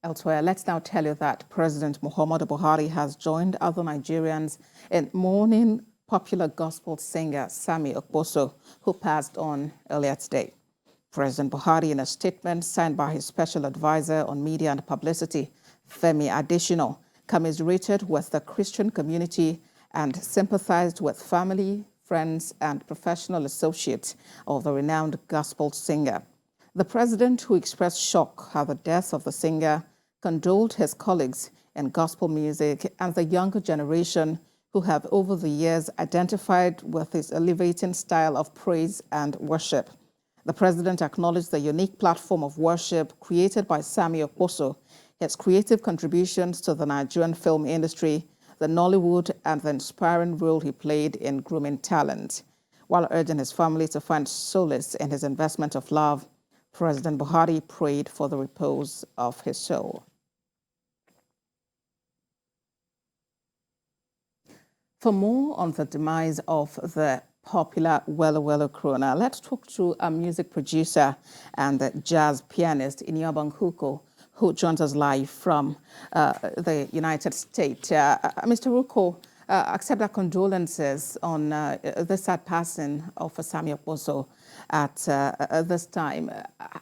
Elsewhere, let's now tell you that President Muhammadu Buhari has joined other Nigerians in mourning popular gospel singer Sammie Okposo, who passed on earlier today. President Buhari, in a statement signed by his special advisor on media and publicity, Femi Adesina, commiserated with the Christian community and sympathized with family, friends, and professional associates of the renowned gospel singer. The president, who expressed shock at the death of the singer, condoled his colleagues in gospel music and the younger generation who have over the years identified with his elevating style of praise and worship. The president acknowledged the unique platform of worship created by Sammie Okposo, his creative contributions to the Nigerian film industry, the Nollywood, and the inspiring role he played in grooming talent. While urging his family to find solace in his investment of love, President Buhari prayed for the repose of his soul. For more on the demise of the popular Welo Welo crooner, let's talk to a music producer and the jazz pianist Inyobong Huko, who joins us live from the United States. Mr. Huko, accept our condolences on the sad passing of Sammie Okposo at this time.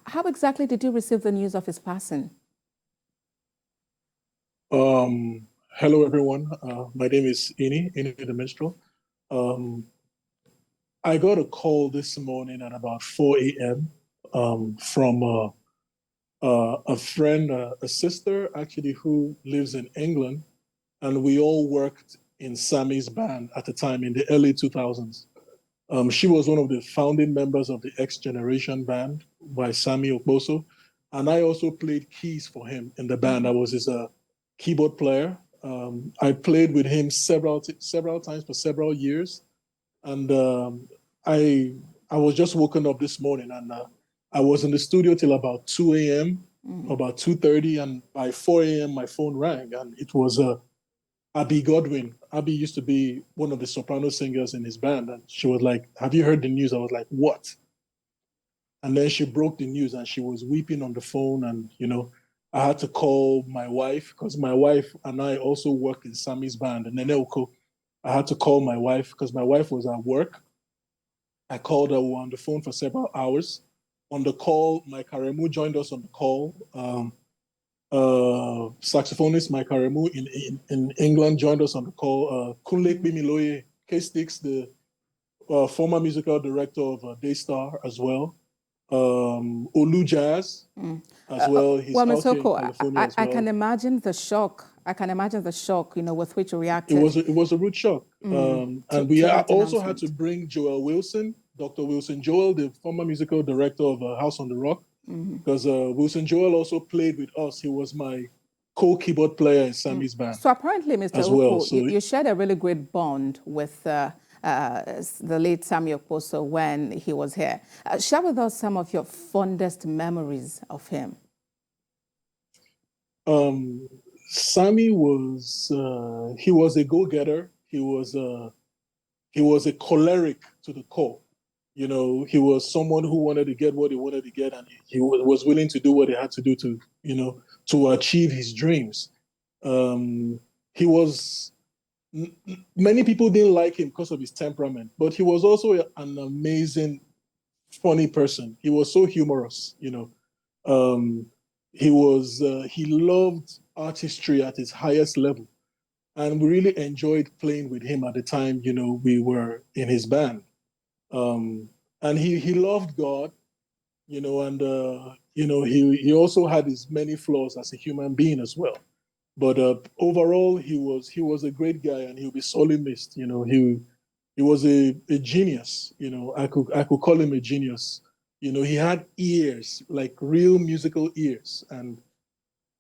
How exactly did you receive the news of his passing? Hello, everyone. My name is Ini the Minstrel. I got a call this morning at about 4 a.m. From a friend, a sister, actually, who lives in England, and we all worked in Sammie's band at the time in the early 2000s. She was one of the founding members of the X Generation band by Sammie Okposo, and I also played keys for him in the band. I was his keyboard player. I played with him several times for several years, and I was just woken up this morning, and I was in the studio till about 2 a.m., about 2:30, and by 4 a.m. my phone rang, and it was Abby Godwin. Abby used to be one of the soprano singers in his band, and she was like, "Have you heard the news?" I was like, "What?" And then she broke the news, and she was weeping on the phone, and I had to call my wife, because my wife and I also worked in Sammie's band, and Nenelko. I had to call my wife because my wife was at work. I called her, we were on the phone for several hours. On the call, Mike Aremu joined us on the call. Saxophonist Mike Aremu in England joined us on the call. Kunle Bimiloye, K-Sticks, the former musical director of Daystar as well. Olu Jazz as well. He's well, out here in Oko, California as well. I can imagine the shock. I can imagine the shock, with which you reacted. It was a rude shock. And we also had to bring Joel Wilson, Dr. Wilson Joel, the former musical director of House on the Rock, because Wilson Joel also played with us. He was my co-keyboard player in Sammie's band. So apparently, Mr. As Oko, well. So you shared a really great bond with the late Sammie Okposo when he was here. Share with us some of your fondest memories of him. Sammie was he was a go-getter. He was a choleric to the core. He was someone who wanted to get what he wanted to get, and he was willing to do what he had to do to achieve his dreams. He was many people didn't like him because of his temperament, but he was also an amazing, funny person. He was so humorous. He loved artistry at its highest level, and we really enjoyed playing with him at the time. We were in his band, and he loved God, and he also had his many flaws as a human being as well. But overall, he was a great guy, and he'll be sorely missed. He was a genius. I could call him a genius. He had ears, like real musical ears, and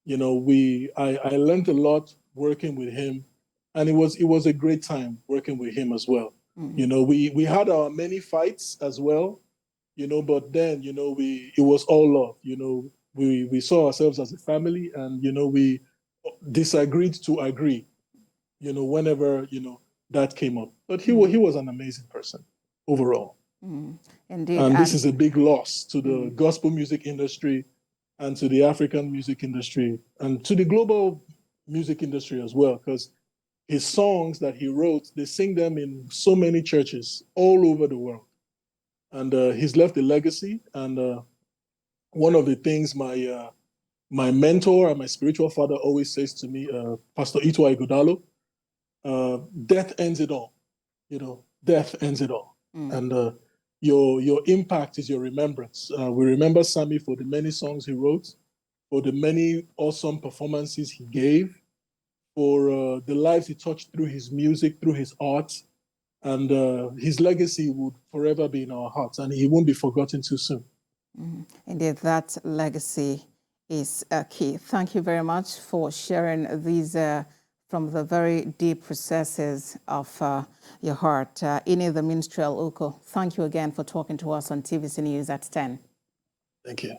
I learned a lot working with him, and it was a great time working with him as well. We had our many fights as well, but then it was all love. We saw ourselves as a family, and we disagreed to agree. Whenever that came up, but he was an amazing person overall. Indeed, and this is a big loss to the gospel music industry and to the African music industry and to the global music industry as well, because his songs that he wrote, they sing them in so many churches all over the world. And he's left a legacy. And one of the things my mentor and my spiritual father always says to me, Pastor Itwa Ighodalo, death ends it all. You know, death ends it all. And your impact is your remembrance. We remember Sammie for the many songs he wrote, for the many awesome performances he gave, for the lives he touched through his music, through his art. And his legacy would forever be in our hearts, and he won't be forgotten too soon. Indeed, that legacy is key. Thank you very much for sharing these from the very deep recesses of your heart. Ini the Minstrel Uko, thank you again for talking to us on TVC News at 10. Thank you.